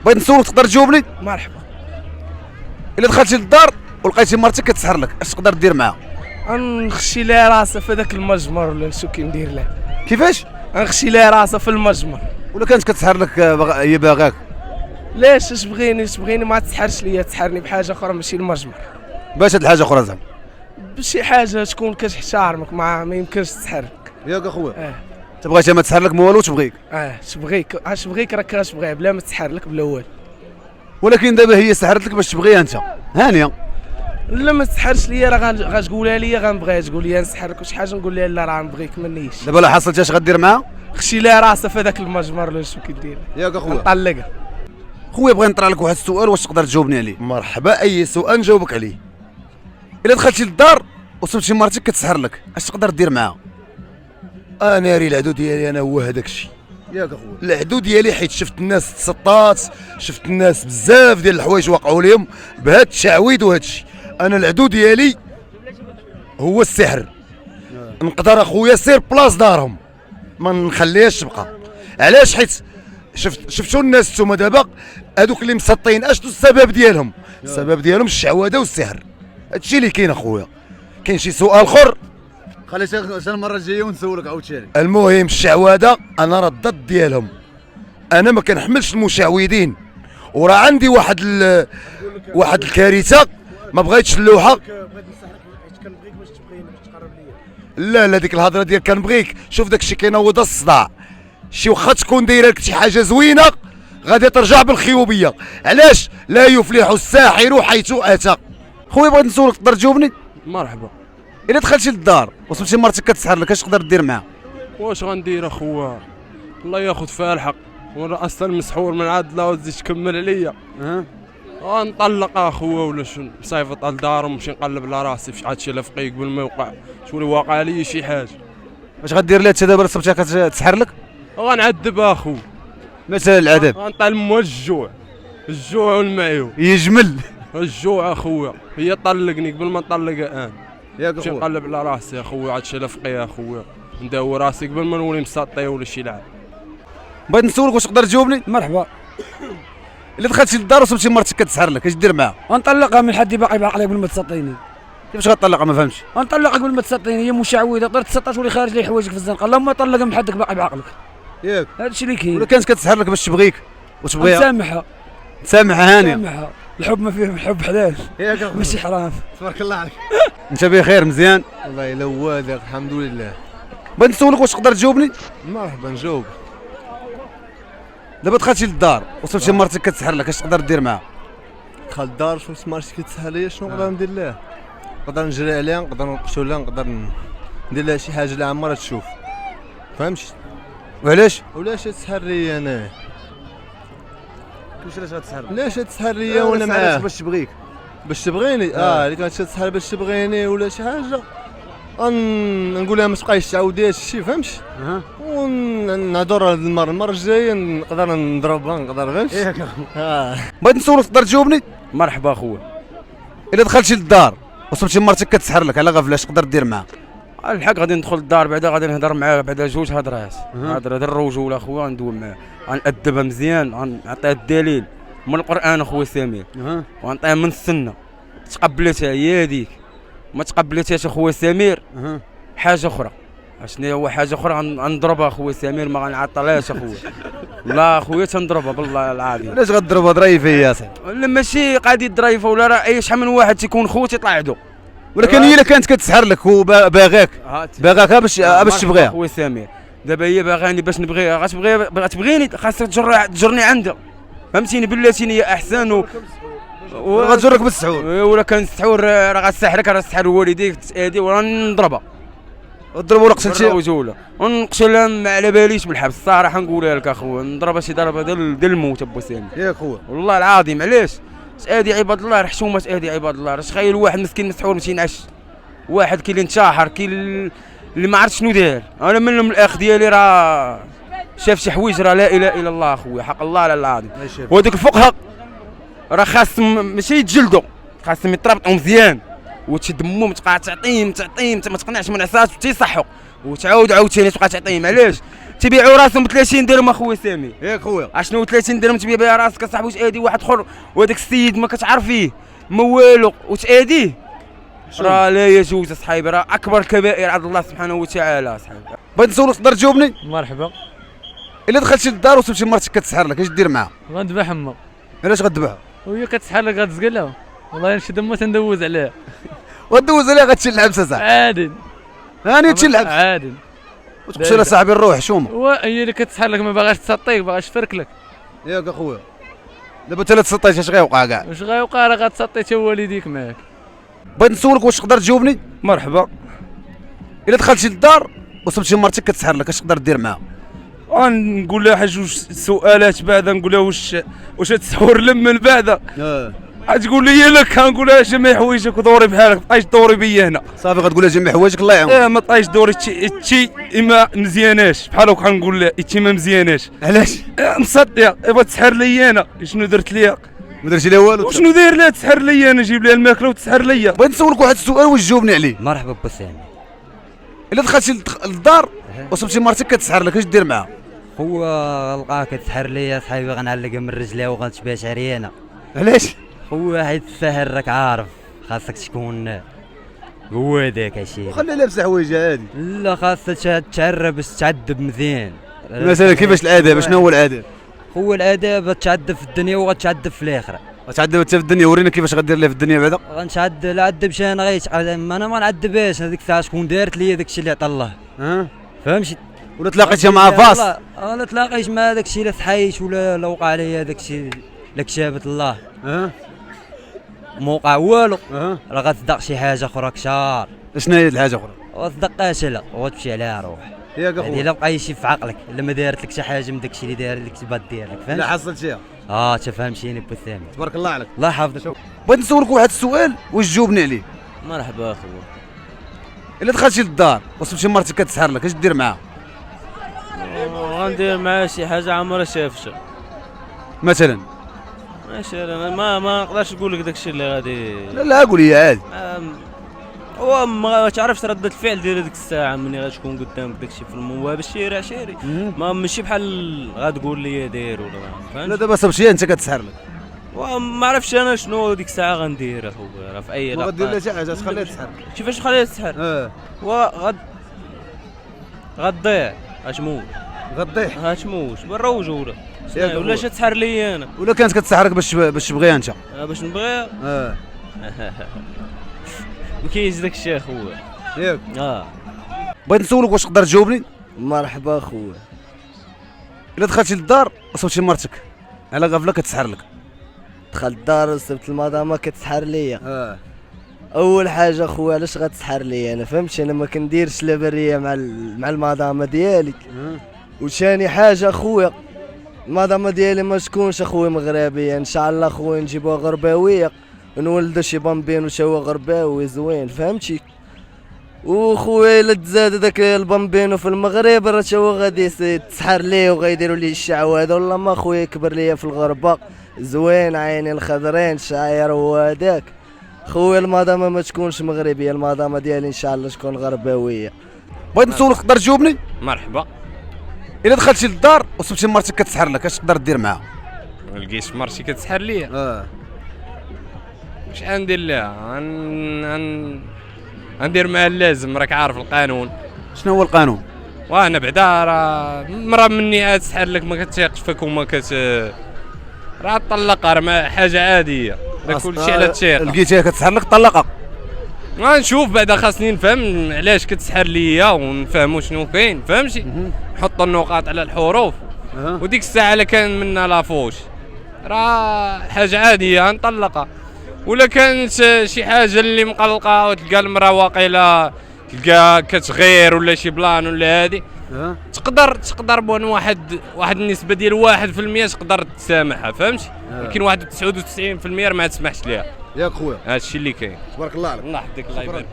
بغيت نسولك تقدر تجاوبني؟ مرحبا. الا دخلتي للدار ولقيتي مرتك كتسحر لك اش تقدر دير معاها؟ غنخشي لها راسها في هذاك المجمر ولا نشوف كي ندير لها. كيفاش؟ غنخشي لها راسها في المجمر. ولا كانت كتسحر لك هي باغاك؟ ليش اش بغيني ما تسحرش ليا، تسحرني بحاجه اخرى ماشي المجمر. باش هاد الحاجه اخرى زعما بشي حاجه تكون كتحتارمك ما يمكنش تسحرك. ياك اخويا. اه تبغيتها ما تسحر لك ما والو تبغيك؟ اش بغيك راك تبغيها بلا ما تسحر لك بلا والو. ولكن دابا هي سحرت لك باش تبغيها انت هانيه. لا ما تسحرش ليا راه غتقولها ليا غنبغيها، تقول لي نسحر لك وشي حاجه نقول لها لا راه نبغيك منيش. دابا لا حصلتي اش غدير معاها؟ خشي لها راسها في هذاك المجمر ولا شنو كدير. ياك اخويا. نطلقها. خويا بغيت نطرح لك واحد السؤال واش تقدر تجاوبني عليه؟ مرحبا، اي سؤال نجاوبك عليه. الا دخلتي للدار وصبتي مرتك كتسحر لك اش تقدر دير معاها؟ ناري العدو ديالي انا هو هذاك الشيء. ياك اخويا. العدو ديالي حيت شفت الناس تسطات، شفت الناس بزاف ديال الحوايج وقعوا لهم بهذا التعويض وهذا الشيء. انا العدو ديالي هو السحر. نقدر اخويا سير بلاص دارهم ما نخليهاش تبقى. علاش؟ حيت شفتوا الناس نتوما دابا هذوك اللي مسطين اشنو السبب ديالهم؟ السبب ديالهم الشعوذه والسحر. هادشي اللي كاين اخويا. كاين شي سؤال اخر؟ خليتي المره الجايه ونسولك عاوتاني. المهم الشعوذه انا راه الضد ديالهم. انا ما كنحملش المشعوذين، وراه عندي واحد الكارثه ما بغيتش اللوحه. لا ديك الهضره ديال كنبغيك، شوف داك الشيء كينوض الصداع. شي واخا تكون دايره لك شي حاجه زوينه غادي ترجع بالخيوبيه. علاش؟ لا يفلح الساحر حيث اتى. خويا بغيت نسولك تقدر تجاوبني؟ مرحبا. الا دخلتي للدار وصلتي مرتك كتسحر لك اش تقدر دير معاها؟ واش غندير اخويا؟ الله ياخذ فيها الحق، وانا اصلا مسحور من عاد لا وتزيد تكمل عليا. غنطلق اخويا ولا شنو؟ صيفط لدار ونمشي نقلب على راسي في عاد شي لفقي قبل ما يوقع شغل واقع لي شي حاجه. واش غدير لها انت دابا صبتها كتسحر لك؟ غنعذب اخو. مثل العذاب؟ غنطلم الجوع والمعيو. يجمل الجوع اخويا، هي طلقني قبل ما نطلقها انا. ياك نمشي اخويا. نقلب على راسي اخويا عاد شي لفقي اخويا، نداوي راسي قبل ما نولي مسطي ولا شي لعب. بغيت نسولك واش تقدر تجاوبني؟ مرحبا. الا دخلتي للدار وصبتي مرتك كتسحر لك اش دير معاها؟ غنطلقها من حد باقي باقي قبل ما تسطيني. كيفاش غتطلقها ما فهمتش؟ غنطلقها قبل ما تسطيني، هي مشعوذه طير تسطات ولي خارج لي حوايجك في الزنقه، اللهم طلقها من حدك باقي بعقلك. ياك هذا الشيء اللي كاين. ولا كانت كتسحر لك باش تبغيك وتبغيها؟ سامحها سامحها هانيه. سامحها، الحب ما فيه الحب حلال ياك اخويا. ماشي حرام. تبارك الله عليك. انت بخير مزيان؟ والله الا هو هذاك الحمد لله. بغيت نسولك واش تقدر تجاوبني؟ مرحبا نجاوب. دابا دخلتي للدار وصلتي مرتك كتسحر لك اش تقدر دير معاها؟ دخل الدار شفت مرتي كتسحر ليا شنو نقدر ندير لها؟ نقدر نجري عليها، نقدر نقتلها، نقدر ندير لها شي حاجه اللي عمرها تشوف. فهمتي؟ وعلاش؟ ولاش تسحر ليا انا؟ علاش غتسحر؟ علاش تسحر ليا وانا معاه؟ باش تبغيك. باش تبغيني؟ اللي كانت تسحر باش تبغيني ولا شي حاجه نقول لها ما تبقايش تعاودي هذا الشيء. فهمتي؟ ونهضر هذه المره الجايه نقدر نضربها نقدر. فهمتي؟ بغيت نسولك تقدر تجاوبني؟ مرحبا اخويا. الا دخلتي للدار وصلتي مرتك كتسحر لك على غفله اش تقدر دير معاها؟ الحق غادي ندخل للدار بعدا غادي نهضر معاه بعدا جوج هضرات. هضره الرجوله اخويا غندوي معاه، غنأدبها مزيان، غنعطيها الدليل من القران اخويا سمير، وغنعطيها من السنه. تقبلتها هي هذيك، ما تقبلتهاش اخويا سمير حاجه اخرى. شنو هو حاجه اخرى؟ غنضربها اخويا سمير، ما غنعطلهاش اخويا. لا اخويا تنضربها بالله العظيم. علاش غضربها ضريفه يا صاحبي؟ لا ماشي قضيه ضريفه ولا راه شحال من واحد تيكون خوت يطلع عدو. ولكن هي الا كانت كتسحر لك وباغاك باش تبغيها. اخويا سمير دابا هي باغاني باش نبغيها، غتبغيني خاصها تجرني عندها. فهمتيني؟ بلاتيني هي احسن غتجرك بالسحور. ولا كان السحور راه غتسحرك، راه سحر والديك هادي ولا نضربها. نضربها ولا قتلتيها؟ وجوله ونقتلها ما على باليش بالحبس الصراحه نقولها لك اخويا، نضربها شي ضربه ديال الموت ابو سامي. ياك خويا والله العظيم. علاش؟ هادي عباد الله، راه حشومه هادي عباد الله. راه تخيل واحد مسكين مسحور ماشي ينعش، واحد كاين اللي انتحر، كاين اللي ما عرف شنو دار. انا من الاخ ديالي راه شاف شي حوايج، راه لا اله الا الله اخويا، حق الله على العظيم. وهذوك الفقهاء راه خاصهم ماشي يتجلدوا، خاصهم يتربطوا مزيان وتشد مهم، تبقى تعطيهم ما تقنعش ما نعساش تيصحوا وتعاود عاوتاني تبقى تعطيهم. علاش؟ تبيعوا راسهم ب 30 درهم اخويا سامي. ياك خويا اشنو 30 درهم تبيع بها راسك اصاحبي؟ واش ادي واحد اخر وهذاك السيد ما كتعرفيه ما والو وتاديه؟ راه لا يجوز اصاحبي، راه اكبر كبائر عند الله سبحانه وتعالى اصاحبي. بغيت نسولك تقدر تجاوبني؟ مرحبا. الا دخلتي للدار وسبتي مرتك كتسحر لك اش دير معاها؟ غنذبح امك علاش غتذبحها؟ وهي كتسحر لك غتزقلها، والله نشد امها تندوز عليها. ودوز عليها غتشيل الحبس اصاحبي. عادي هاني تشيل الحبس عادي. وتقول لها صاحبي نروح شومه. وهي اللي كتسحر لك ما باغاش تسطيك، باغاش تفرك لك. ياك اخويا دابا انت لا تسطيت اش غيوقع كاع؟ واش غيوقع؟ راه غتسطي حتى والديك معاك. بغيت نسولك واش تقدر تجاوبني؟ مرحبا. الا دخلتي للدار وسبتي مرتك كتسحر لك اش تقدر دير معاها؟ نقول لها جوج سؤالات بعدا، نقول لها واش تسحور لم من بعدا؟ تقول لي لك، كنقول لها جميع حوايجك ودوري بحالك، ما بقايش دوري بيا هنا. صافي غتقول لها جميع حوايجك الله يعاونك. ما بقايش دوري تي ما مزياناش بحال هكا، نقول لها تي ما مزياناش. علاش؟ مصدق بغات تسحر لي انا، شنو درت ليها؟ ما درتي لها والو. وشنو داير لها تسحر لي انا؟ نجيب لها الماكله وتسحر لي. بغيت نسولك واحد السؤال واش تجاوبني عليه. مرحبا بسامي. الا دخلتي للدار وسبتي مرتك كتسحر لك اش دير معاها؟ هو لقاها كتسحر ليا صاحبي، غنعلقها من رجليها وغنتباش عريانه. علاش؟ هو حيت السحر راك عارف خاصك تكون هو داك الشيء. خليها لابسه حوايجها عادي. لا خاصها تعرف باش تعذب مزيان. مثلا كيفاش الاداب؟ شنو هو الاداب؟ هو الاداب تعذب في الدنيا وغتعذب في الاخره. غتعذب انت في الدنيا، ورينا كيفاش غدير لها في الدنيا بعدا. غنتعذب لا عذبش انا ما انا ما نعذبهاش. هذيك الساعه شكون دارت لي داك الشيء اللي عطا الله. فهمتي؟ ولا تلاقيتها مع باص؟ لا تلاقيش مع داك الشيء اللي صحيش ولا وقع عليا داك الشيء اللي كتابت الله. ما وقع والو. راه غتصدق شي حاجه اخرى كشار. شنو هي الحاجه اخرى؟ وتصدقهاش لا وتمشي عليها روح. ياك اخويا الا بقى شي في عقلك، الا ما دارت لك شي حاجه من داك الشيء اللي دار لك تبغى دير لك، فهمت؟ لا حصلتيها. تفهمتيني بسامي. تبارك الله عليك. الله يحفظك. بغيت نسولك واحد السؤال واش تجاوبني عليه. مرحبا اخويا. الا دخلتي للدار وسبتي مرتك كتسحر لك اش دير معاها؟ غندير معاه شي حاجه عمرها شافتها. مثلا؟ ما نقدرش نقول لك داك الشيء اللي غادي. لا قول لي عادي. هو ما تعرفش ردة الفعل ديال ديك الساعه ملي غتكون قدامك داك الشيء في المواب الشارع شاري. ماشي بحال غتقول لي داير ولا فهمت. لا دابا صبتي انت كتسحر لك. وما عرفتش انا شنو ديك الساعه غندير اخويا. راه في اي ما غدير لها شي حاجه تخليها تسحر. كيفاش نخليها تسحر؟ غتضيع. غتموت بالروج ولا تسحر لي انا. ولا كانت كتسحرك باش تبغيها انت؟ باش نبغيها. ما كاينش داك الشيء اخويا. ياك. بغيت نسولك واش تقدر تجاوبني؟ مرحبا اخويا. الا دخلتي للدار وصبتي مرتك على غفله كتسحر لك. دخلت الدار وصبت المدام كتسحر ليا. اول حاجه اخويا علاش غتسحر ليا انا؟ فهمتش انا ما كنديرش لا بريه مع المدام ديالي. وثاني حاجه اخويا المدام ديالي ما تكونش اخويا مغربيه، ان شاء الله اخويا نجيبوها غرباويه ونولدو شي بامبين وشو غرباوي زوين، فهمتي؟ وخويا الا تزاد داك البامبينو في المغرب راه شو غادي تسحر ليه وغيديروا ليه الشعوذه، والله ما خويا كبر ليا في الغربه زوين عيني الخضرين شاير وهداك. خويا المدام ما تكونش مغربيه، المدام ديالي ان شاء الله تكون غرباويه. بغيت نسولك تقدر تجاوبني؟ مرحبا. الا دخلتي للدار وصبتي مرتك كتسحر لك اش تقدر دير معاها؟ ما لقيتش مرتي كتسحر ليا. واش غندير لها؟ غندير معها اللازم، راك عارف القانون. شنو هو القانون؟ وانا بعدا راه مرة مني تسحر لك ما كتثيقش فيك وما راه طلقها، راه حاجه عاديه، راه كلشي على الثقه. لقيتيها كتسحر لك طلقها. غنشوف بعدا، خاصني نفهم علاش كتسحر ليا ونفهموا شنو كاين، فهمتي؟ نحط النقاط على الحروف. وديك الساعه الا كان منا لافوش راه حاجه عاديه نطلقها. ولا كانت شي حاجه اللي مقلقه وتلقى المراه واقيلا تلقى كتغير ولا شي بلان ولا هادي، تقدر بون واحد النسبه ديال 1% تقدر تسامحها، فهمتي؟ ولكن 99% ما تسمحش ليها. ياك خويا. هادشي اللي كاين. تبارك الله عليك. الله يحفظك الله يبارك.